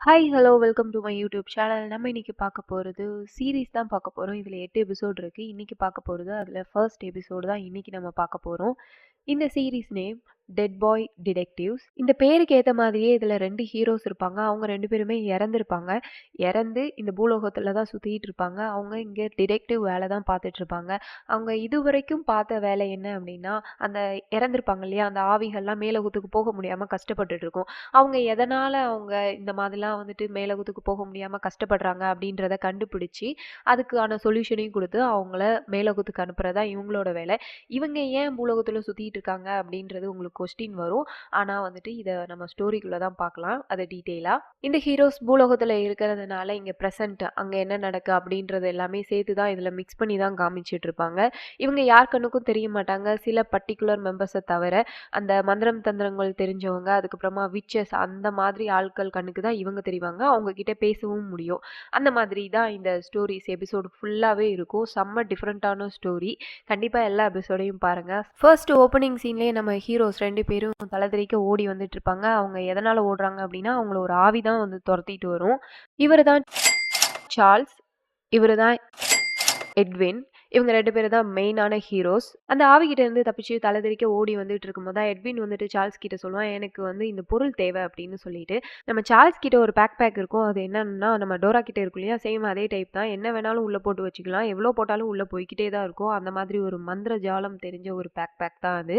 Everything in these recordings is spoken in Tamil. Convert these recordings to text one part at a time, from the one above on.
Hi hello welcome to my YouTube channel. நம்ம இன்னைக்கு பார்க்க போகிறது சீரீஸ் தான் பார்க்க போகிறோம். இதில் 8 எபிசோட் இருக்குது. இன்றைக்கி பார்க்க போகிறது அதில் ஃபர்ஸ்ட் எபிசோடு தான் இன்றைக்கி நம்ம பார்க்க போகிறோம். இந்த சீரீஸ் நேம் டெட் பாய் டிடெக்டிவ்ஸ். இந்த பேருக்கு ஏற்ற மாதிரியே இதில் 2 ஹீரோஸ் இருப்பாங்க. அவங்க 2 பேருமே இறந்துருப்பாங்க. இறந்து இந்த பூலோகத்தில் தான் சுற்றிட்டு இருப்பாங்க. அவங்க இங்கே டிடெக்டிவ் வேலை தான் பார்த்துட்டு இருப்பாங்க. அவங்க இதுவரைக்கும் பார்த்த வேலை என்ன அப்படின்னா, அந்த இறந்துருப்பாங்க இல்லையா, அந்த ஆவிகள்லாம் மேலோகத்துக்கு போக முடியாமல் கஷ்டப்பட்டுட்டு இருக்கும். அவங்க எதனால் அவங்க இந்த மாதிரிலாம் வந்துட்டு மேலோகத்துக்கு போக முடியாமல் கஷ்டப்படுறாங்க அப்படின்றத கண்டுபிடிச்சி அதுக்கான சொல்யூஷனையும் கொடுத்து அவங்கள மேலோகத்துக்கு அனுப்புறதா இவங்களோட வேலை. இவங்க ஏன் பூலோகத்தில் சுற்றிட்டு இருக்காங்க அப்படின்றது உங்களுக்கு கொஸ்டின் வரும். ஆனால் வந்துட்டு இதை நம்ம ஸ்டோரிக்குள்ளே தான் பார்க்கலாம், அது டீட்டெயிலாக. இந்த ஹீரோஸ் பூலோகத்தில் இருக்கிறதுனால இங்கே ப்ரெசண்ட் அங்கே என்ன நடக்கு அப்படின்றது எல்லாமே சேர்த்து தான் இதில் மிக்ஸ் பண்ணி தான் காமிச்சிட்டு இருப்பாங்க. இவங்க யார் கண்ணுக்கும் தெரிய மாட்டாங்க, சில பர்டிகுலர் மெம்பர்ஸை தவிர. அந்த மந்திரம் தந்திரங்கள் தெரிஞ்சவங்க, அதுக்கப்புறமா விச்சஸ், அந்த மாதிரி ஆட்கள் கண்ணுக்கு தான் இவங்க தெரிவாங்க. அவங்க கிட்ட பேசவும் முடியும். அந்த மாதிரி தான் இந்த ஸ்டோரிஸ் எபிசோடு ஃபுல்லாகவே இருக்கும். செம்ம டிஃப்ரெண்ட்டான ஸ்டோரி. கண்டிப்பாக எல்லா எபிசோடையும் பாருங்கள். ஃபர்ஸ்ட் ஓப்பனிங் சீன்லேயே நம்ம ஹீரோஸ் 2 பேரும் தலைதெறிக்க ஓடி வந்துட்டு இருப்பாங்க. அவங்க எதனால் ஓடுறாங்க அப்படின்னா, அவங்கள ஒரு ஆவி தான் வந்து துரத்திட்டு வரும். இவர் தான் சார்ல்ஸ், இவர் தான் எட்வின். இவங்க 2 பேரும் தான் மெயினான ஹீரோஸ். அந்த ஆவிகிட்ட இருந்து தப்பிச்சு தலைதெறிக்க ஓடி வந்துட்டு இருக்கும்போது தான் எட்வின் வந்துட்டு சார்ல்ஸ் கிட்ட சொல்லுவான், எனக்கு வந்து இந்த பொருள் தேவை அப்படின்னு சொல்லிட்டு. நம்ம சார்ல்ஸ் கிட்ட ஒரு பேக் இருக்கும். அது என்னன்னா, நம்ம டோரா கிட்ட இருக்கும் இல்லையா, சேம் அதே டைப் தான். என்ன வேணாலும் உள்ள போட்டு வச்சுக்கலாம், எவ்வளோ போட்டாலும் உள்ள போய்கிட்டே தான் இருக்கும். அந்த மாதிரி ஒரு மந்திர ஜாலம் தெரிஞ்ச ஒரு பேக் தான் அது.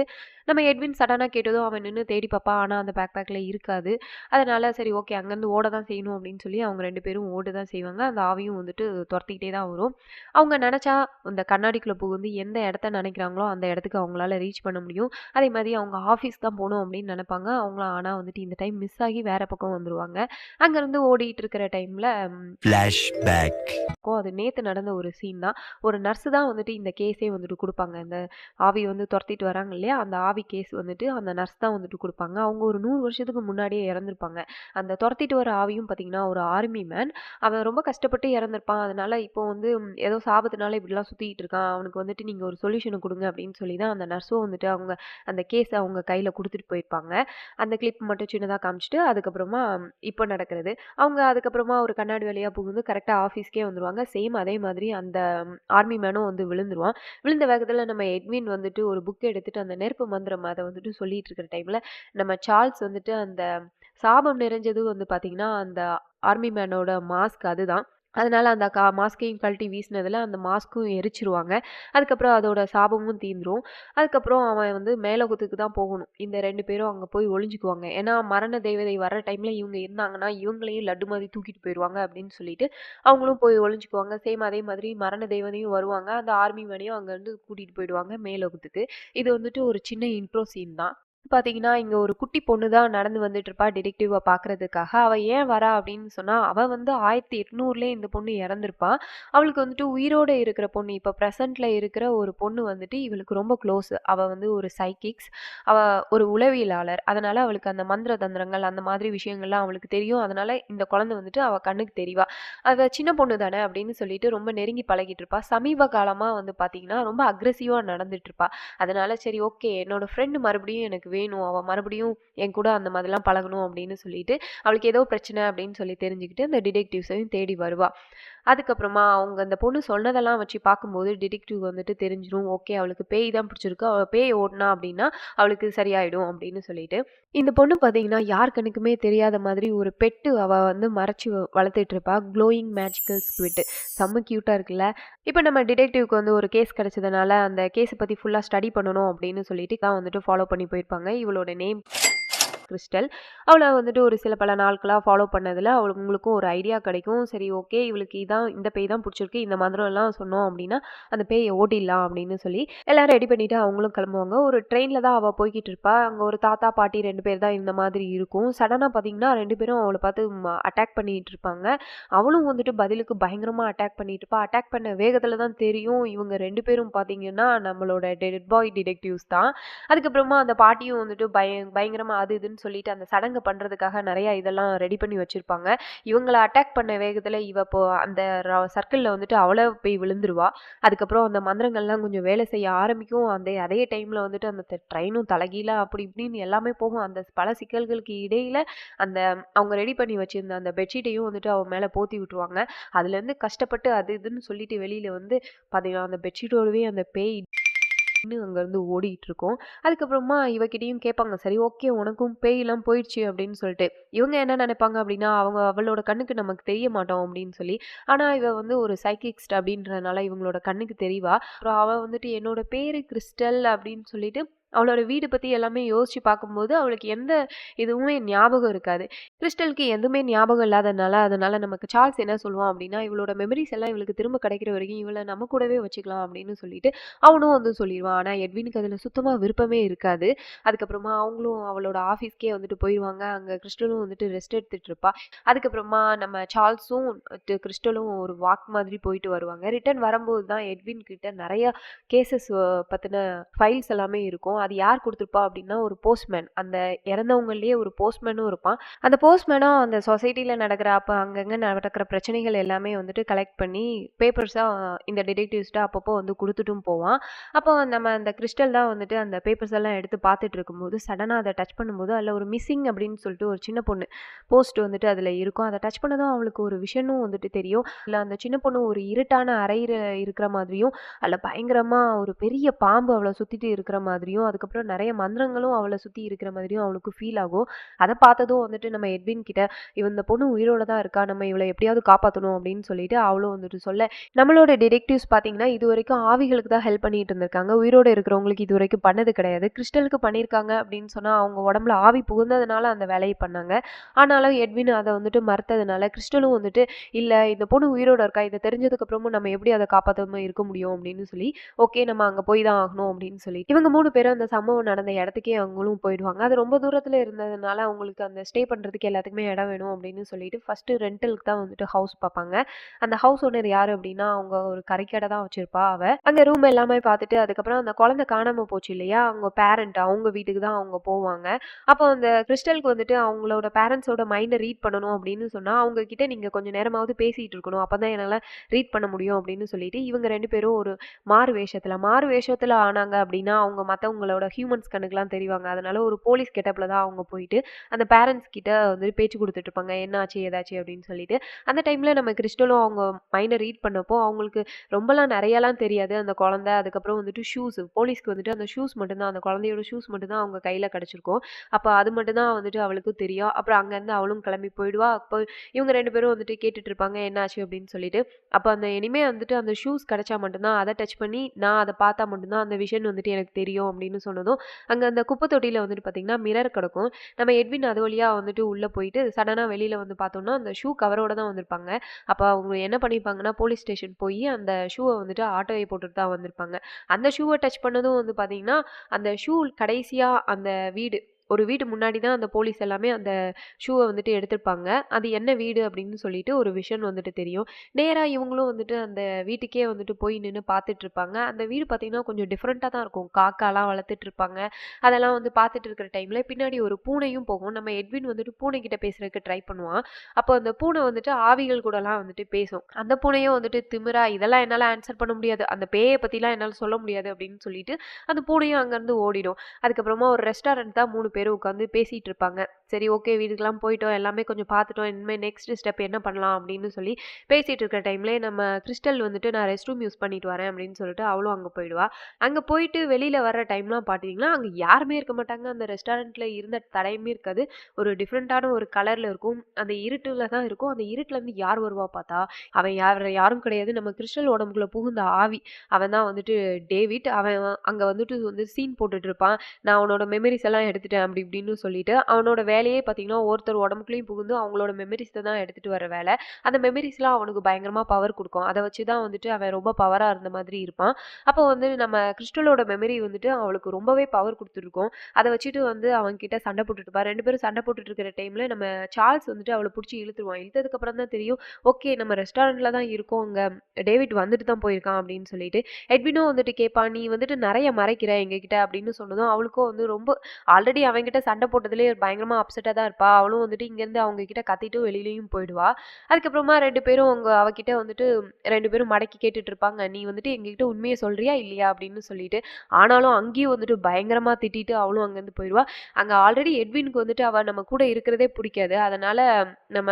நம்ம எட்வின் சடனாக கேட்டதும் அவன் நின்று தேடி பார்ப்பான். ஆனால் அந்த பேக்கில் இருக்காது. அதனால சரி ஓகே, அங்கேருந்து ஓட தான் செய்யணும் அப்படின்னு சொல்லி அவங்க 2 பேரும் ஓட தான் செய்வாங்க. அந்த ஆவியும் வந்துட்டு துரத்திக்கிட்டே தான் வரும். அவங்க நினச்சா இந்த கண்ணாடிக்குள்ளே புகுந்து எந்த இடத்த நினைக்கிறாங்களோ அந்த இடத்துக்கு அவங்களால ரீச் பண்ண முடியும். அதே மாதிரி அவங்க ஆஃபீஸ் தான் போகணும் அப்படின்னு நினைப்பாங்க. அவங்களாம் ஆனால் வந்துட்டு இந்த டைம் மிஸ் ஆகி வேற பக்கம் வந்துருவாங்க. அங்கேருந்து ஓடிட்டு இருக்கிற டைமில் அது நேற்று நடந்த ஒரு சீன் தான். ஒரு நர்ஸு தான் வந்துட்டு இந்த கேஸே வந்துட்டு கொடுப்பாங்க. இந்த ஆவி வந்து துரத்திட்டு வராங்க இல்லையா, அந்த ஆவி கேஸ் வந்துட்டு அந்த நர்ஸ் தான் வந்துட்டு கொடுப்பாங்க. அவங்க ஒரு 100 வருஷத்துக்கு முன்னாடியே இறந்துருப்பாங்க. அந்த துரத்திட்டு வர ஆவியும் பார்த்தீங்கன்னா ஒரு ஆர்மி மேன். அவன் ரொம்ப கஷ்டப்பட்டு இறந்துருப்பான். அதனால இப்போ வந்து ஏதோ சாபத்தினால இப்படிலாம் சுற்றிக்கிட்டு இருக்கான், அவனுக்கு வந்துட்டு நீங்கள் ஒரு சொல்யூஷனை கொடுங்க அப்படின்னு சொல்லி தான் அந்த நர்ஸும் வந்துட்டு அவங்க அந்த கேஸை அவங்க கையில் கொடுத்துட்டு போயிருப்பாங்க. அந்த கிளிப் மட்டும் சின்னதாக காமிச்சிட்டு அதுக்கப்புறமா இப்போ நடக்கிறது. அவங்க அதுக்கப்புறமா ஒரு கண்ணாடி வழியாக புகுந்து கரெக்டாக ஆஃபீஸ்க்கே வந்துருவாங்க. சேம் அதே மாதிரி அந்த ஆர்மி மேனும் வந்து விழுந்துருவான். விழுந்த வேகத்தில் நம்ம எட்வின் வந்துட்டு ஒரு புக் எடுத்துட்டு அந்த நெருப்பு மந்திரம் அதை வந்துட்டு சொல்லிட்டு இருக்கிற டைமில் நம்ம சார்ல்ஸ் வந்துட்டு அந்த சாபம் நிறைஞ்சது வந்து பார்த்தீங்கன்னா அந்த ஆர்மி மேனோட மாஸ்க் அதுதான். அதனால அந்த மாஸ்கையும் கழட்டி வீசினதில் அந்த மாஸ்க்கும் எரிச்சிருவாங்க. அதுக்கப்புறம் அதோட சாபமும் தீந்துரும். அதுக்கப்புறம் அவன் வந்து மேலோகத்துக்கு தான் போகணும். இந்த 2 பேரும் அங்கே போய் ஒளிஞ்சுக்குவாங்க. ஏன்னா மரண தேவதை வர்ற டைமில் இவங்க இருந்தாங்கன்னா இவங்களையும் லட்டு மாதிரி தூக்கிட்டு போயிடுவாங்க அப்படின்னு சொல்லிட்டு அவங்களும் போய் ஒளிஞ்சுக்குவாங்க. சேம் அதே மாதிரி மரண தேவதையும் வருவாங்க. அந்த ஆர்மி மேனையும் அங்கே வந்து கூட்டிகிட்டு போயிடுவாங்க மேலோகத்துக்கு. இது வந்துட்டு ஒரு சின்ன இன்ட்ரோ சீன் தான். பார்த்தீங்கன்னா, இங்க ஒரு குட்டி பொண்ணு தான் நடந்து வந்துட்டுருப்பா டிடெக்டிவ பார்க்குறதுக்காக. அவ ஏன் வரா அப்படின்னு சொன்னா, அவ வந்து 1800லயே இந்த பொண்ணு இறந்திருப்பா. அவளுக்கு வந்துட்டு உயிரோட இருக்கிற பொண்ணு, இப்ப பிரசன்ட்ல இருக்கிற ஒரு பொண்ணு வந்துட்டு இவளுக்கு ரொம்ப க்ளோஸ். அவ வந்து ஒரு சைக்கிக்ஸ். அவ ஒரு உளவியலாளர். அதனால அவளுக்கு அந்த மந்திர தந்திரங்கள் அந்த மாதிரி விஷயங்கள்லாம் அவளுக்கு தெரியும். அதனால இந்த குழந்தை வந்துட்டு அவ கண்ணுக்கு தெரியவா. அவ சின்ன பொண்ணு தானே அப்படின்னு சொல்லிட்டு ரொம்ப நெருங்கி பழகிட்டு இருப்பா. சமீப காலமா வந்து பார்த்தீங்கன்னா, ரொம்ப அக்ரெசிவா நடந்துட்டு இருப்பா. அதனால சரி ஓகே, என்னோட ஃப்ரெண்டு மறுபடியும் எனக்கு வேணும், அவள் மறுபடியும் என் கூட அந்த மாதிரிலாம் பழகணும் அப்படின்னு சொல்லிட்டு அவளுக்கு ஏதோ பிரச்சனை அப்படின்னு சொல்லி தெரிஞ்சுக்கிட்டு அந்த டிடெக்டிவ்ஸையும் தேடி வருவா. அதுக்கப்புறமா அவங்க அந்த பொண்ணு சொன்னதெல்லாம் வச்சு பார்க்கும்போது டிடெக்டிவ் வந்துட்டு தெரிஞ்சிடும், ஓகே அவளுக்கு பேய் தான் பிடிச்சிருக்கு, அவள் பேய் ஓடினா அப்படின்னா அவளுக்கு சரியாயிடும் அப்படின்னு சொல்லிட்டு. இந்த பொண்ணு பார்த்தீங்கன்னா யார் கண்ணுக்குமே தெரியாத மாதிரி ஒரு பெட்டு அவள் வந்து மறைச்சி வளர்த்துட்டு இருப்பா. Glowing magical squid. செம்ம க்யூட்டாக இருக்குல்ல. இப்போ நம்ம டிடெக்டிவ்க்கு வந்து ஒரு கேஸ் கிடைச்சதுனால அந்த கேஸை பற்றி ஃபுல்லாக ஸ்டடி பண்ணணும் அப்படின்னு சொல்லிட்டு தான் வந்துட்டு ஃபாலோ பண்ணி போயிருப்பாங்க. இவளோட நேம் கிறிஸ்டல். அவளை வந்துட்டு ஒரு சில பல நாட்களாக ஃபாலோ பண்ணதில் உங்களுக்கும் ஒரு ஐடியா கிடைக்கும். சரி ஓகே, இவளுக்கு இதான் இந்த பேய் தான் பிடிச்சிருக்கு, இந்த மாதிரிலாம் சொன்னோம் அப்படின்னா அந்த பேயை ஓட்டிடலாம் அப்படின்னு சொல்லி எல்லாரும் ரெடி பண்ணிவிட்டு அவங்களும் கிளம்புவாங்க. ஒரு ட்ரெயினில் தான் அவள் போய்கிட்டு இருப்பா. அங்கே ஒரு தாத்தா பாட்டி 2 பேர் தான் இந்த மாதிரி இருக்கும். சடனாக பார்த்தீங்கன்னா 2 பேரும் அவளை பார்த்து அட்டாக் பண்ணிகிட்டு இருப்பாங்க. அவளும் வந்துட்டு பதிலுக்கு பயங்கரமாக அட்டாக் பண்ணிட்டு இருப்பா. அட்டாக் பண்ண வேகத்தில் தான் தெரியும் இவங்க 2 பேரும் பார்த்தீங்கன்னா நம்மளோட டெட் பாய் டிடெக்டிவ்ஸ் தான். அதுக்கப்புறமா அந்த பாட்டியும் வந்துட்டு பயங்கரமாக அது இதுன்னு சொல்லிட்டு அந்த சடங்கு பண்றதுக்காக நிறைய இதெல்லாம் ரெடி பண்ணி வச்சிருப்பாங்க. இவங்கள அட்டாக் பண்ண வேகத்துல இவ இப்போ அந்த சர்க்கிள்ல வந்துட்டு அவள போய் விழுந்துருவா. அதுக்கப்புறம் அந்த மந்திரங்கள்லாம் கொஞ்சம் வேலை செய்ய ஆரம்பிக்கும். அதே டைம்ல வந்துட்டு அந்த ட்ரெயினும் தலைகீழா அப்படி இப்படின்னு எல்லாமே போகும். அந்த பல சிக்கல்களுக்கு இடையில அந்த அவங்க ரெடி பண்ணி வச்சிருந்த அந்த பெட்ஷீட்டையும் வந்துட்டு அவ மேல போத்தி விட்டுருவாங்க. அதுல இருந்து கஷ்டப்பட்டு அது இதுன்னு சொல்லிட்டு வெளியில வந்து பாத்தீங்கன்னா அந்த பெட்ஷீட்டோடவே அந்த பேய் அங்க இருந்து ஓடிட்டு இருக்கும். அதுக்கப்புறமா இவகிட்டயும் கேட்பாங்க, சரி ஓகே உனக்கும் பேய்லாம் போயிடுச்சு அப்படின்னு சொல்லிட்டு. இவங்க என்ன நினைப்பாங்க அப்படின்னா அவளோட கண்ணுக்கு நமக்கு தெரிய மாட்டோம் அப்படின்னு சொல்லி. ஆனா இவ வந்து ஒரு சைக்கிக்ஸ்ட் அப்படின்றதுனால இவங்களோட கண்ணுக்கு தெரியவா. அப்புறம் அவ வந்துட்டு என்னோட பேரு கிறிஸ்டல் அப்படின்னு சொல்லிட்டு அவளோட வீடு பத்தி எல்லாமே யோசிச்சு பார்க்கும்போது அவளுக்கு எந்த இதுவுமே ஞாபகம் இருக்காது. கிறிஸ்டலுக்கு எதுவுமே ஞாபகம் இல்லாதனால அதனால நமக்கு சார்ல்ஸ் என்ன சொல்லுவான் அப்படின்னா இவளோட மெமரிஸ் எல்லாம் இவளுக்கு திரும்ப கிடைக்கிற வரைக்கும் இவளை நம்ம கூடவே வச்சுக்கலாம் அப்படின்னு சொல்லிட்டு அவனும் வந்து சொல்லிடுவான். ஆனா எட்வினுக்கு அதுல சுத்தமா விருப்பமே இருக்காது. அதுக்கப்புறமா அவங்களும் அவளோட ஆஃபீஸ்க்கே வந்துட்டு போயிடுவாங்க. அங்க கிறிஸ்டலும் வந்துட்டு ரெஸ்ட் எடுத்துட்டு இருப்பா. அதுக்கப்புறமா நம்ம சார்ல்ஸும் கிறிஸ்டலும் ஒரு வாக் மாதிரி போயிட்டு வருவாங்க. ரிட்டர்ன் வரும்போது தான் எட்வின் கிட்ட நிறைய கேசஸ் பத்தின ஃபைல்ஸ் எல்லாமே இருக்கும். அது யார் கொடுத்துருப்பா அப்படின்னா ஒரு போஸ்ட்மேன். அந்த இறந்தவங்கலயே ஒரு போஸ்ட்மேனும் இருப்பான். அந்த போஸ்ட்மேனும் அந்த சொசைட்டில நடக்கிற அப்ப அங்கங்க நடக்கிற பிரச்சனைகள் எல்லாமே வந்துட்டு கலெக்ட் பண்ணி பேப்பர்ஸா இந்த டிடெக்டிவ்ஸ்ட்ட அப்பப்போ வந்து கொடுத்துட்டும் போவான். அப்போ நம்ம அந்த கிறிஸ்டல் தான் வந்துட்டு அந்த பேப்பர்ஸ் எல்லாம் எடுத்து பார்த்துட்டு இருக்கும்போது சடனா அதை டச் பண்ணும்போது அதில் ஒரு மிஸ்ஸிங் அப்படின்னு சொல்லிட்டு ஒரு சின்ன பொண்ணு போஸ்ட் வந்துட்டு அதில் இருக்கும். அதை டச் பண்ணதும் அவளுக்கு ஒரு விஷயமும் வந்துட்டு தெரியும். இல்லை அந்த சின்ன பொண்ணு ஒரு இருட்டான அறையில இருக்கிற மாதிரியும் அதில் பயங்கரமா ஒரு பெரிய பாம்பு அவளை சுத்திட்டு இருக்கிற மாதிரியும் அதுக்கப்புறம் நிறைய மந்திரங்களும் அவளை சுத்தி இருக்கிற மாதிரியும் அவளுக்கு ஃபீல் ஆகும். அதை பார்த்ததும் வந்துட்டு நம்ம எட்வின் கிட்ட இந்த பொண்ணு உயிரோட தான் இருக்கா, நம்ம இவளை எப்படியாவது காப்பாற்றணும் அப்படின்னு சொல்லிட்டு அவளும் வந்துட்டு சொல்ல நம்மளோட டிடெக்டிவ்ஸ் பார்த்தீங்கன்னா இது வரைக்கும் ஆவிகளுக்கு தான் ஹெல்ப் பண்ணிட்டு இருந்திருக்காங்க. உயிரோட இருக்கிறவங்களுக்கு இது வரைக்கும் பண்ணது கிடையாது. கிறிஸ்டலுக்கு பண்ணியிருக்காங்க அப்படின்னு சொன்னா அவங்க உடம்புல ஆவி புகுந்ததுனால அந்த வேலையை பண்ணாங்க. ஆனாலும் எட்வின் அதை வந்துட்டு மறுத்ததுனால கிறிஸ்டலும் வந்துட்டு இல்ல இந்த பொண்ணு உயிரோட இருக்கா, இதை தெரிஞ்சதுக்கு அப்புறமும் நம்ம எப்படி அதை காப்பாற்றாம இருக்க முடியும் அப்படின்னு சொல்லி ஓகே நம்ம அங்க போய் தான் ஆகணும் அப்படின்னு சொல்லி இவங்க 3 பேரும் அந்த சம்பவம் நடந்த இடத்துக்கே அவங்களும் போயிடுவாங்க. அது ரொம்ப தூரத்துல இருந்ததுனால அவங்களுக்கு அந்த ஸ்டே பண்றதுக்கு எல்லாத்துக்குமே இடம் வேணும் அப்படின்னு சொல்லிட்டு ஃபர்ஸ்ட் ரெண்டலுக்கு தான் வந்துட்டு ஹவுஸ் பார்ப்பாங்க. அந்த ஹவுஸ் ஓனர் யாரு அப்படின்னா அவங்க ஒரு கறிக்கடை தான் வச்சிருப்பா அவ. அங்க ரூம் எல்லாமே பார்த்துட்டு அதுக்கப்புறம் அந்த குழந்தை காணாம போச்சு இல்லையா, அவங்க பேரண்ட் அவங்க வீட்டுக்கு தான் அவங்க போவாங்க. அப்போ அந்த கிறிஸ்டலுக்கு வந்துட்டு அவங்களோட பேரண்ட்ஸோட மைண்டை ரீட் பண்ணணும் அப்படின்னு சொன்னா அவங்க கிட்ட நீங்க கொஞ்சம் நேரமாவது பேசிட்டு இருக்கணும், அப்பதான் என்னால ரீட் பண்ண முடியும் அப்படின்னு சொல்லிட்டு இவங்க 2 பேரும் ஒரு மாறு வேஷத்துல ஆனாங்க அப்படின்னா அவங்க மத்தவங்களோட ஹியூமன்ஸ் கண்ணுக்குலாம் தெரிவாங்க. அதனால ஒரு போலீஸ் கெட்டப்ல தான் அவங்க போயிட்டு அந்த பேரண்ட்ஸ் கிட்ட வந்து பேச்சு கொடுத்துட்டு இருப்பாங்க, என்னாச்சு ஏதாச்சு அப்படின்னு சொல்லிட்டு. அந்த டைம்ல நம்ம கிறிஸ்டலும் அவங்க மைண்டை ரீட் பண்ணப்போ அவங்களுக்கு ரொம்பலாம் நிறையலாம் தெரியாது. அந்த குழந்தை அதுக்கப்புறம் வந்துட்டு ஷூஸ் போலீஸ்க்கு வந்துட்டு அந்த ஷூஸ் மட்டும்தான் அந்த குழந்தையோட ஷூஸ் மட்டும்தான் அவங்க கையில கிடைச்சிருக்கும். அப்போ அது மட்டும்தான் வந்துட்டு அவளுக்கும் தெரியும். அப்புறம் அங்கேருந்து அவளும் கிளம்பி போயிடுவா. அப்போ இவங்க 2 பேரும் வந்துட்டு கேட்டுட்டு இருப்பாங்க என்னாச்சு அப்படின்னு சொல்லிட்டு. அப்போ அந்த இனிமே வந்துட்டு அந்த ஷூஸ் கிடைச்சா மட்டும்தான் அதை டச் பண்ணி நான் அதை பார்த்தா மட்டும்தான் அந்த விஷயம் வந்துட்டு எனக்கு தெரியும் அப்படின்னு சொன்னதும் அங்க அந்த குப்பை தொட்டியில வந்துட்டு பாத்தீங்கன்னா மிரர் கிடக்கும். நம்ம எட்வின் அது வழியா வந்துட்டு உள்ள போயிட்டு சடனா வெளியில வந்து பார்த்தோம்னா அந்த ஷூ கவரோட தான் வந்திருப்பாங்க. அப்ப அவங்க என்ன பண்ணிருப்பாங்கன்னா போலீஸ் ஸ்டேஷன் போய் அந்த ஷூவை வந்துட்டு ஆட்டோவை போட்டுட்டு தான் வந்திருப்பாங்க. அந்த ஷூவை டச் பண்ணதும் வந்து பாத்தீங்கன்னா அந்த ஷூ கடைசியா அந்த வீடு ஒரு வீட்டு முன்னாடி தான் அந்த போலீஸ் எல்லாமே அந்த ஷூவை வந்துட்டு எடுத்திருப்பாங்க. அது என்ன வீடு அப்படின்னு சொல்லிட்டு ஒரு விஷன் வந்துட்டு தெரியும். நேரா இவங்களும் வந்துட்டு அந்த வீட்டுக்கே வந்துட்டு போய் நின்று பார்த்துட்டு இருப்பாங்க. அந்த வீடு பார்த்தீங்கன்னா கொஞ்சம் டிஃப்ரெண்ட்டாக தான் இருக்கும். காக்காலாம் வளர்த்துட்டு இருப்பாங்க. அதெல்லாம் வந்து பார்த்துட்டு இருக்கிற டைம்ல பின்னாடி ஒரு பூனையும் போகும். நம்ம எட்வின் வந்துட்டு பூனை கிட்ட பேசுறதுக்கு ட்ரை பண்ணுவான். அப்போ அந்த பூனை வந்துட்டு ஆவிகள் கூடலாம் வந்துட்டு பேசும். அந்த பூனையும் வந்துட்டு திமிரா இதெல்லாம் என்னால் ஆன்சர் பண்ண முடியாது, அந்த பேயை பற்றிலாம் என்னால் சொல்ல முடியாது அப்படின்னு சொல்லிட்டு அந்த பூனையும் அங்கேருந்து ஓடிடும். அதுக்கப்புறமா ஒரு ரெஸ்டாரண்ட் தான் 3 பேரும் உட்காந்து பேசிட்டு இருப்பாங்க. சரி ஓகே வீட்டுக்கெல்லாம் போயிட்டோம், எல்லாமே கொஞ்சம் பார்த்துட்டோம், இனிமேல் நெக்ஸ்ட் ஸ்டெப் என்ன பண்ணலாம் அப்படின்னு சொல்லி பேசிட்டு இருக்கிற டைம்லேயே நம்ம கிறிஸ்டல் வந்துட்டு நான் ரெஸ்ட் ரூம் யூஸ் பண்ணிட்டு வரேன் அப்படின்னு சொல்லிட்டு அவளும் அங்கே போயிடுவா. அங்கே போயிட்டு வெளியில் வர்ற டைம்லாம் பார்த்தீங்கன்னா அங்கே யாருமே இருக்க மாட்டாங்க. அந்த ரெஸ்டாரண்ட்டில் இருந்த தடையுமே இருக்காது. ஒரு டிஃப்ரெண்ட்டான ஒரு கலரில் இருக்கும். அந்த இருட்டில் தான் இருக்கும். அந்த இருட்டிலேருந்து யார் வருவா பார்த்தா அவன் யாரும் கிடையாது, நம்ம கிறிஸ்டல் உடம்புக்குள்ள புகுந்த ஆவி. அவன் தான் வந்துட்டு டேவிட். அவன் அங்கே வந்துட்டு வந்து சீன் போட்டுட்டு இருப்பான். நான் அவனோட மெமரிஸ் எல்லாம் எடுத்துட்டேன் அப்படி இப்படின்னு சொல்லிட்டு அவனோட வேலையே பார்த்தீங்கன்னா, ஒருத்தர் உடம்புக்குள்ளயும் புகுந்து அவங்களோட மெமரீஸ தான் எடுத்துட்டு வர வேலை. அந்த மெமரீஸ்லாம் அவனுக்கு பயங்கரமா பவர் குடுக்கும். அத வச்சு தான் வந்துட்டு அவன் ரொம்ப பவரா இருந்த மாதிரி இருப்பான். அப்போ வந்து நம்ம கிறிஸ்டலோட மெமரி வந்துட்டு அவளுக்கு ரொம்பவே பவர் குடுத்துருக்கும். அத வச்சுட்டு வந்து அவன்கிட்ட சண்டை போட்டுட்டு இருப்பா. 2 பேரும் சண்டை போட்டுட்டு இருக்கிற டைம்ல நம்ம சார்ல்ஸ் வந்துட்டு அவள புடிச்சு இழுத்துருவான். இழுத்ததுக்கு அப்புறம் தான் தெரியும், ஓகே நம்ம ரெஸ்டாரண்ட்ல தான் இருக்கோம். அங்க டேவிட் வந்துட்டு தான் போயிருக்கான் அப்படின்னு சொல்லிட்டு. எட்வினும் வந்துட்டு கேட்பான், "நீ வந்துட்டு நெறைய மறைக்கிற எங்ககிட்ட" அப்படின்னு சொன்னதும் அவளுக்கும் வந்து ரொம்ப ஆல்ரெடி அவன்கிட்ட சண்டை போட்டதிலேயே பயங்கரமா அப்செட்டா தான் இருப்பா. அவளும் வந்துட்டு இங்கேருந்து அவங்க கிட்ட கத்திட்டு வெளியிலயும் போயிடுவா. அதுக்கப்புறமா 2 பேரும் அவகிட்ட வந்துட்டு 2 பேரும் மடக்கி கேட்டுட்டு இருப்பாங்க. "நீ வந்துட்டு எங்ககிட்ட உண்மைய சொல்றியா? இல்லையா?" அப்படின்னு சொல்லிட்டு. ஆனாலும் அங்கேயும் வந்துட்டு பயங்கரமா திட்டிட்டு அவளும் அங்கேருந்து போயிருவா. அங்க ஆல்ரெடி எட்வினுக்கு வந்துட்டு அவ நம்ம கூட இருக்கிறதே புடிக்காது. அதனால நம்ம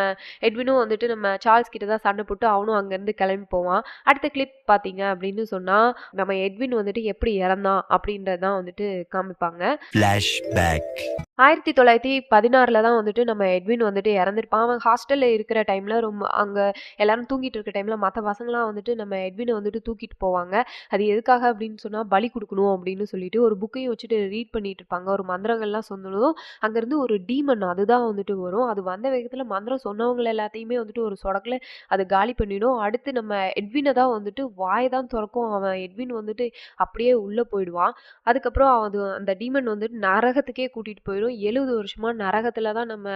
எட்வினும் வந்துட்டு நம்ம சார்ல்ஸ் கிட்ட தான் சண்டை போட்டு அவனும் அங்கேருந்து கிளம்பி போவான். அடுத்த கிளிப் பார்த்தீங்க அப்படின்னு சொன்னா, நம்ம எட்வின் வந்துட்டு எப்படி இறந்தான் அப்படின்றது தான் வந்துட்டு காமிப்பாங்க. ஃபிளாஷ்பேக் 1916ல தான் வந்துட்டு நம்ம எட்வின் வந்துட்டு இறந்திருப்பான். அவன் ஹாஸ்டல்ல இருக்கிற டைம்ல ரொம்ப அங்க எல்லாரும் தூங்கிட்டு இருக்க டைம்ல மத்த பசங்கலாம் வந்துட்டு நம்ம எட்வின வந்துட்டு தூக்கிட்டு போவாங்க. அது எதுக்காக அப்படின்னு சொன்னா, பலி குடுக்கணும் அப்படின்னு சொல்லிட்டு ஒரு புக்கையும் வச்சுட்டு ரீட் பண்ணிட்டு இருப்பாங்க. ஒரு மந்திரங்கள்லாம் சொன்னதும், அங்கருந்து ஒரு டீமன் அதுதான் வந்துட்டு வரும். அது வந்த வேகத்துல மந்திரம் சொன்னவங்க எல்லாத்தையுமே வந்துட்டு ஒரு சொடக்குல அது காலி பண்ணிடும். அடுத்து நம்ம எட்வின தான் வந்துட்டு வாய தான் தொறக்கும். அவன் எட்வின் வந்துட்டு அப்படியே உள்ள போயிடுவான். அதுக்கப்புறம் அந்த டீமன் வந்துட்டு நரகத்துக்கே கூட்டிட்டு போயிரும். 70 வருஷமா நரகத்துல தான் நம்ம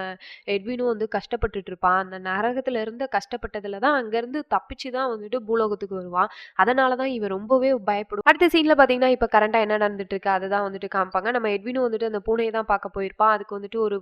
எட்வினும் வந்து கஷ்டப்பட்டுட்டு இருப்பான். அந்த நரகத்துல இருந்து கஷ்டப்பட்டதுல தான் அங்கருந்து தப்பிச்சு தான் வந்துட்டு பூலோகத்துக்கு வருவான். அதனால தான் இவன் ரொம்பவே பயப்படுவான். அடுத்த சீன்ல பார்த்தீங்கன்னா, இப்ப கரண்ட்டா என்ன நடந்துட்டு இருக்கு அததான் வந்துட்டு காமிப்பாங்க. நம்ம எட்வினும் வந்துட்டு அந்த பூனைய தான் பார்க்க போயிருப்பான். அதுக்கு வந்துட்டு ஒரு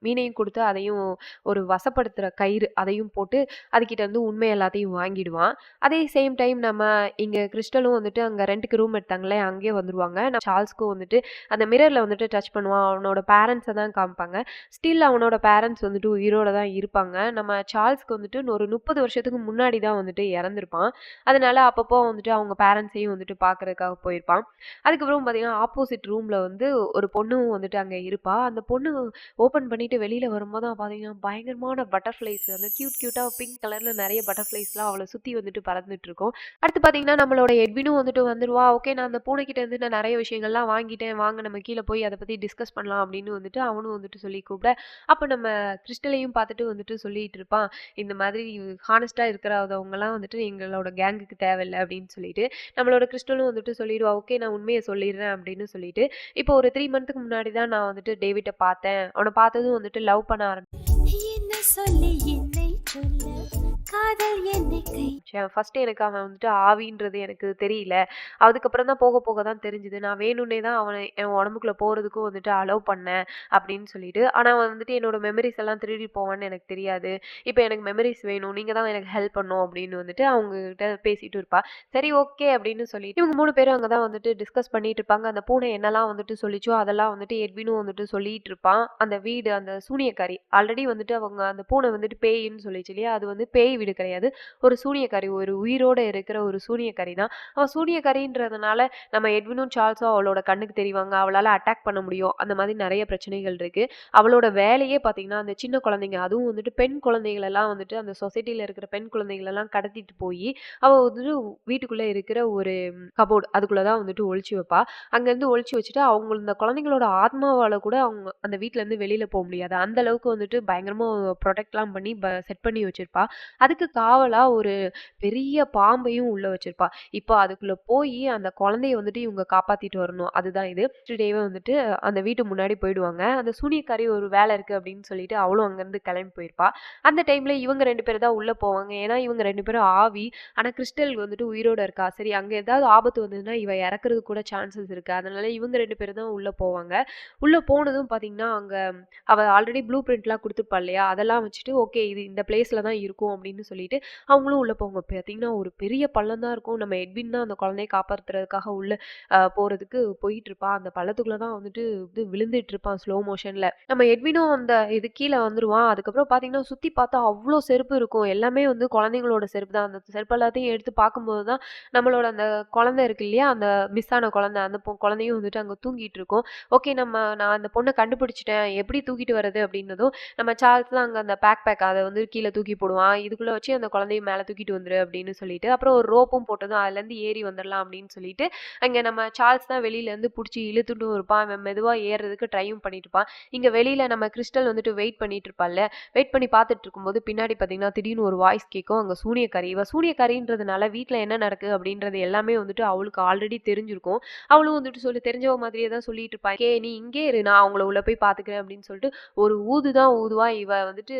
மீனையும் குடுத்து அதையும் ஒரு வசப்படுத்துற கயிறு அதையும் போட்டு அதுகிட்ட இருந்து உண்மை எல்லாத்தையும் வாங்கிடுவான். அதே சேம் டைம் நம்ம இங்க கிறிஸ்டலும் வந்துட்டு அங்க ரென்ட்க்கு ரூம் எடுத்தாங்களே அங்கேயே வந்துருவாங்க. நம்ம சார்ல்ஸ்க்கும் வந்துட்டு அந்த மிரர்ல வந்துட்டு டச் பண்ணுவான். அவனோட பேரண்ட்ஸ தான் காமிப்பாங்க. ஸ்டில் அவனோட பேரண்ட்ஸ் வந்துட்டு உயிரோட தான் இருப்பாங்க. நம்ம சார்ல்ஸ்க்கு வந்துட்டு ஒரு 30 வருஷத்துக்கு முன்னாடி தான் வந்துட்டு இறந்திருப்பான். அதனால அப்பப்போ வந்துட்டு அவங்க பேரண்ட்ஸையும் வந்துட்டு பார்க்கறதுக்காக போயிருப்பான். அதுக்கப்புறம் பார்த்தீங்கன்னா, ஆப்போசிட் ரூம்ல வந்து ஒரு பொண்ணும் வந்துட்டு அங்க இருப்பா. அந்த பொண்ணு ஓப்பன் பண்ணிட்டு வெளியில வரும்போது தான் பார்த்தீங்கன்னா, பயங்கரமான பட்டர்ஃப்ளைஸ் அந்த கியூட்டா பிங்க் கலர்ல நெறைய பட்டர்ஃப்ளைஸ்லாம் அவள சுத்தி வந்துட்டு பறந்துட்டு இருக்கும். அடுத்து பார்த்தீங்கன்னா, நம்மளோட எட்வினும் வந்துட்டு வந்துருவா. ஓகே நான் அந்த பூனைக்கிட்ட இருந்து நான் நெறைய விஷயங்கள்லாம் வாங்கிட்டேன். வாங்க நம்ம கீழ போய் அத பத்தி டிஸ்கஸ் பண்ணலாம் அப்படின்னு வந்துட்டு அவனும் வந்துட்டு சொல்லி கூப்பிட, அப்ப நம்ம கிறிஸ்டலையும் பார்த்துட்டு வந்துட்டு சொல்லிட்டு இருப்பான். இந்த மாதிரி ஹானஸ்ட்டா இருக்கிறவங்கலாம் வந்துட்டு எங்களோட கேங்குக்கு தேவையில்ல அப்படின்னு சொல்லிட்டு, நம்மளோட கிறிஸ்டலும் வந்துட்டு சொல்லிடுவா. ஓகே நான் உண்மைய சொல்லிடுறேன் அப்படின்னு சொல்லிட்டு, இப்போ ஒரு 3 மந்த்துக்கு முன்னாடி தான் நான் வந்துட்டு டேவிட்ட பார்த்தேன். அவன பார்த்ததும் வந்துட்டு லவ் பண்ண என்ன சொல்லி என்னை சொல்ல காதல் என்னை கை ஃபர்ஸ்ட் எனக்கு அவன் வந்துட்டு ஆவின்றது எனக்கு தெரியல. அதுக்கப்புறம் தான் போக போக தான் தெரிஞ்சுது. நான் வேணும்னே தான் அவன என் உடம்புக்குள்ள போறதுக்கும் வந்துட்டு அலோவ் பண்ணேன் அப்படின்னு சொல்லிட்டு. ஆனா அவன் வந்துட்டு என்னோட மெமரீஸ் எல்லாம் திருடி போவான்னு எனக்கு தெரியாது. இப்போ எனக்கு மெமரீஸ் வேணும். நீங்க தான் எனக்கு ஹெல்ப் பண்ணணும் அப்படின்னு வந்துட்டு அவங்க கிட்ட பேசிட்டு இருப்பா. சரி ஓகே அப்படின்னு சொல்லிட்டு இவங்க 3 பேரும் அங்க தான் வந்துட்டு டிஸ்கஸ் பண்ணிட்டு இருப்பாங்க. அந்த பூனை என்னெல்லாம் வந்துட்டு சொல்லிச்சோ அதெல்லாம் வந்துட்டு எட்வினும் வந்துட்டு சொல்லிட்டு இருப்பான். அந்த வீடு அந்த சூனியக்காரி ஆல்ரெடி வந்துட்டு அவங்க அந்த பூனை வந்துட்டு பேயின்னு சொல்லிச்சு இல்லையா? அது வந்து பேய் வீடு கிடையாது. ஒரு சூனியக்காரி ஒரு உயிரோட இருக்கிற ஒரு சூனியக்காரி தான். அவ சூனியக்காரின்றதுனால நம்ம எட்வினும் சார்ல்ஸும் அவளோட கண்ணுக்கு தெரிவாங்க. அவளால அட்டாக் பண்ண முடியும். அந்த மாதிரி நெறைய பிரச்சனைகள் இருக்கு. அவளோட வேலையே பார்த்தீங்கன்னா, அந்த சின்ன குழந்தைங்க அதுவும் வந்துட்டு பெண் குழந்தைகள் எல்லாம் வந்துட்டு அந்த சொசைட்டில இருக்கிற பெண் குழந்தைகள் எல்லாம் கடத்திட்டு போயி, அவ வந்துட்டு வீட்டுக்குள்ள இருக்கிற ஒரு கபோர்ட் அதுக்குள்ள தான் வந்துட்டு ஒளிச்சு வைப்பா. அங்கருந்து ஒளிச்சு வச்சுட்டு அவங்க இந்த குழந்தைங்களோட ஆத்மாவால கூட அவங்க அந்த வீட்ல இருந்து வெளியில போ முடியாது. அந்த அளவுக்கு வந்துட்டு பயங்கரமா புரொடெக்ட்லாம் பண்ணி செட் பண்ணி வச்சிருப்பா. அதுக்கு காவலா ஒரு பெரிய பாம்பையும் உள்ள வச்சிருப்பா. இப்போ அதுக்குள்ள போயி அந்த குழந்தைய வந்துட்டு இவங்க காப்பாத்திட்டு வரணும். அதுதான் இது. நெக்ஸ்ட் டேவே வந்துட்டு அந்த வீட்டு முன்னாடி போயிடுவாங்க. அந்த சூனியக்காரி ஒரு வேலை இருக்கு அப்படின்னு சொல்லிட்டு அவளும் அங்கருந்து கிளம்பி போயிருப்பா. அந்த டைம்ல இவங்க 2 பேர் தான் உள்ள போவாங்க. ஏன்னா இவங்க 2 பேரும் ஆவி. ஆனா கிறிஸ்டல் வந்துட்டு உயிரோட இருக்கா. சரி அங்க ஏதாவது ஆபத்து வந்ததுன்னா இவ இறக்குறதுக்கு கூட சான்சஸ் இருக்கு. அதனால இவங்க 2 பேரும் தான் உள்ள போவாங்க. உள்ள போனதும் பாத்தீங்கன்னா, அங்க அவ ஆல்ரெடி ப்ளூ பிரிண்ட்லாம் குடுத்துருப்பா இல்லையா? அதெல்லாம் வச்சுட்டு ஓகே இது இந்த பிளேஸ்ல தான் இருக்கும் அப்படின்னு சொல்லிட்டு அவங்களும் உள்ள போவாங்க. பாத்தீங்கன்னா, ஒரு பெரிய பள்ளம் தான் இருக்கும். நம்ம எட்வின் தான் அந்த குழந்தைய காப்பாத்துறதுக்காக உள்ள போறதுக்கு போயிட்டு இருப்பான். அந்த பள்ளத்துக்குள்ள தான் வந்துட்டு விழுந்துட்டு இருப்பான் ஸ்லோ மோஷன்ல. நம்ம எட்வினும் அந்த இது கீழ வந்துருவான். அதுக்கப்புறம் பாத்தீங்கன்னா, சுத்தி பார்த்தா அவ்ளோ செருப்பு இருக்கும். எல்லாமே வந்து குழந்தைங்களோட செருப்பு தான். அந்த செருப்பு எல்லாத்தையும் எடுத்து பார்க்கும்போது தான் நம்மளோட அந்த குழந்தை இருக்கு இல்லையா? அந்த மிஸ் ஆன குழந்தை. அந்த குழந்தையும் வந்துட்டு அங்க தூங்கிட்டு இருக்கும். ஓகே நான் அந்த பொண்ண கண்டுபிடிச்சுட்டேன். எப்படி தூக்கிட்டு வர்றது அப்படின்னதும், நம்ம சார்ல்ஸ் தான் அங்க அந்த பேக் அத வந்து கீழ தூக்கி போடுவான். இதுக்குள்ள வச்சு அந்த குழந்தைய மேல மேல தூக்கிட்டு வந்துரு அப்படின்னு சொல்லிட்டு, அப்புறம் ஒரு ரோப்பும் போட்டதும் அதுலேருந்து ஏறி வந்துரலாம் அப்படின்னு சொல்லிட்டு, அங்க நம்ம சார்ல்ஸ் தான் வெளியில இருந்து புடிச்சு இழுத்துட்டும் இருப்பான். அவன் மெதுவா ஏறுறதுக்கு ட்ரையும் பண்ணிட்டு இருப்பான். இங்க வெளியில நம்ம கிறிஸ்டல் வந்துட்டு வெயிட் பண்ணிட்டு இருப்பாள்ல, வெயிட் பண்ணி பார்த்துட்டு இருக்கும்போது பின்னாடி பார்த்தீங்கன்னா, திடீர்னு ஒரு வாய்ஸ் கேட்கும். அங்க சூனியக்காரி. இவ சூனியக்காரின்றதுனால வீட்ல என்ன நடக்குது அப்படின்றது எல்லாமே வந்துட்டு அவளுக்கு ஆல்ரெடி தெரிஞ்சிருக்கும். அவளும் வந்துட்டு தெரிஞ்சவ மாதிரியே தான் சொல்லிட்டு இருப்பா. நீ இங்கே இரு, நான் அவங்கள உள்ள போய் பார்த்துக்கிறேன் அப்படின்னு சொல்லிட்டு ஒரு ஊது தான் ஊதுவா. இவ வந்துட்டு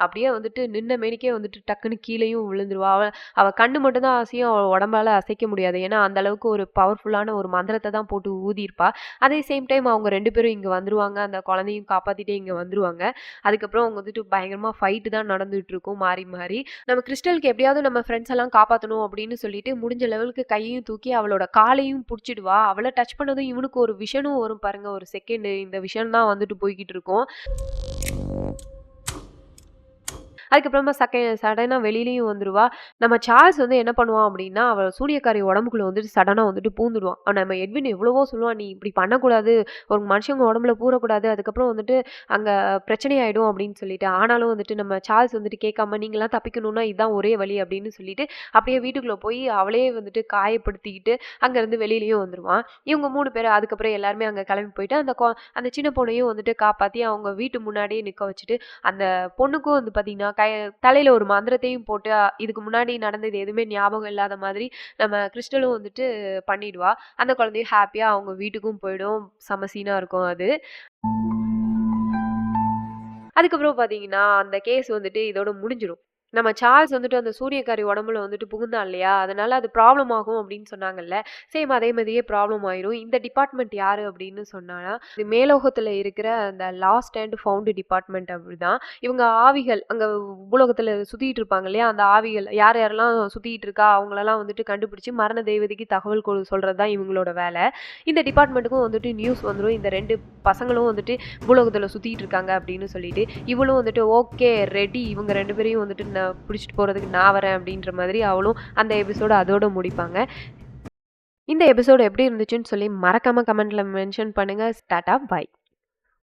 அப்படியே வந்துட்டு நின்ன மேனிக்கே வந்துட்டு டக்குன்னு கீழேயும் விழுந்துருவா. அவ அவ கண்ணு மட்டும் தான் அசையும். அவ உடம்பால அசைக்க முடியாது. ஏன்னா அந்த அளவுக்கு ஒரு பவர்ஃபுல்லான ஒரு மந்திரத்தை தான் போட்டு ஊதியிருப்பா. அதே சேம் டைம் அவங்க 2 பேரும் இங்க வந்துருவாங்க. அந்த குழந்தையும் காப்பாத்திட்டே இங்க வந்துருவாங்க. அதுக்கப்புறம் அவங்க வந்துட்டு பயங்கரமா ஃபைட் தான் நடந்துட்டு இருக்கும் மாறி மாறி. நம்ம கிறிஸ்டலுக்கு எப்படியாவது நம்ம ஃப்ரெண்ட்ஸ் எல்லாம் காப்பாற்றணும் அப்படின்னு சொல்லிட்டு முடிஞ்ச லெவலுக்கு கையையும் தூக்கி அவளோட காலையும் பிடிச்சிடுவா. அவளை டச் பண்ணதும் இவனுக்கு ஒரு விஷனும் வரும் பாருங்க. ஒரு செகண்ட் இந்த விஷன் தான் வந்துட்டு போய்கிட்டு இருக்கும். அதுக்கப்புறமா சடனா வெளியிலயும் வந்துருவா. நம்ம சார்ல்ஸ் என்ன பண்ணுவான் அப்படின்னா, அவ சூனியக்காரி உடம்புக்குள்ள வந்துட்டு சடனா வந்துட்டு பூந்துடுவான். நம்ம எட்வின் எவ்வளவோ சொல்லுவான், நீ இப்படி பண்ணக்கூடாது, ஒரு மனுஷங்க உடம்புல பூரக்கூடாது, அதுக்கப்புறம் வந்துட்டு அங்க பிரச்சனை ஆயிடும் அப்படின்னு சொல்லிட்டு. ஆனாலும் வந்துட்டு நம்ம சார்ல்ஸ் வந்துட்டு கேட்காம, நீங்களாம் தப்பிக்கணும்னா இதுதான் ஒரே வழி அப்படின்னு சொல்லிட்டு அப்படியே வீட்டுக்குள்ள போய் அவளே வந்துட்டு காயப்படுத்திக்கிட்டு அங்க இருந்து வெளியிலயும் வந்துருவான். இவங்க 3 பேர் அதுக்கப்புறம் எல்லாருமே அங்க கிளம்பி போயிட்டு அந்த சின்ன பொண்ணையும் வந்துட்டு காப்பாத்தி அவங்க வீட்டு முன்னாடியே நிக்க வச்சுட்டு, அந்த பொண்ணுக்கும் பாத்தீங்கன்னா தலையில ஒரு மந்திரத்தையும் போட்டு இதுக்கு முன்னாடி நடந்தது எதுவுமே ஞாபகம் இல்லாத மாதிரி நம்ம கிறிஸ்டலும் வந்துட்டு பண்ணிடுவா. அந்த குழந்தையும் ஹாப்பியா அவங்க வீட்டுக்கும் போயிடும். செம சீனா இருக்கும் அது. அதுக்கப்புறம் பாத்தீங்கன்னா அந்த கேஸ் வந்துட்டு இதோட முடிஞ்சிடும். நம்ம சார்ல்ஸ் வந்துட்டு அந்த சூனியக்காரி உடம்புல வந்துட்டு புகுந்தான் இல்லையா, அதனால அது ப்ராப்ளம் ஆகும் அப்படின்னு சொன்னாங்கல்ல. சேம் அதே மாதிரியே ப்ராப்ளம் ஆயிரும். இந்த டிபார்ட்மெண்ட் யாரு அப்படின்னு சொன்னா, இது மேலோகத்துல இருக்கிற அந்த லாஸ்ட் அண்ட் ஃபவுண்ட் டிபார்ட்மெண்ட் அப்படிதான். இவங்க ஆவிகள் அங்க பூலோகத்துல சுத்திட்டு இருப்பாங்க இல்லையா, அந்த ஆவிகள் யார் யாரெல்லாம் சுத்திட்டு இருக்கா அவங்களெல்லாம் வந்துட்டு கண்டுபிடிச்சு மரண தெய்வதைக்கு தகவல் சொல்றது தான் இவங்களோட வேலை. இந்த டிபார்ட்மெண்ட்டுக்கும் வந்துட்டு நியூஸ் வந்துடும், இந்த 2 பசங்களும் வந்துட்டு பூலோகத்துல சுத்திட்டு இருக்காங்க அப்படின்னு சொல்லிட்டு. இவளும் வந்துட்டு ஓகே ரெடி, இவங்க 2 பேரையும் வந்துட்டு பிடிச்சிட்டு போறதுக்கு நான் வரேன் அப்படின்ற மாதிரி அவளும் அந்த எபிசோட அதோட முடிப்பாங்க. இந்த எபிசோடு எப்படி இருந்துச்சுன்னு சொல்லி மறக்காம கமெண்ட்ல மென்ஷன் பண்ணுங்க. டாடா, பை.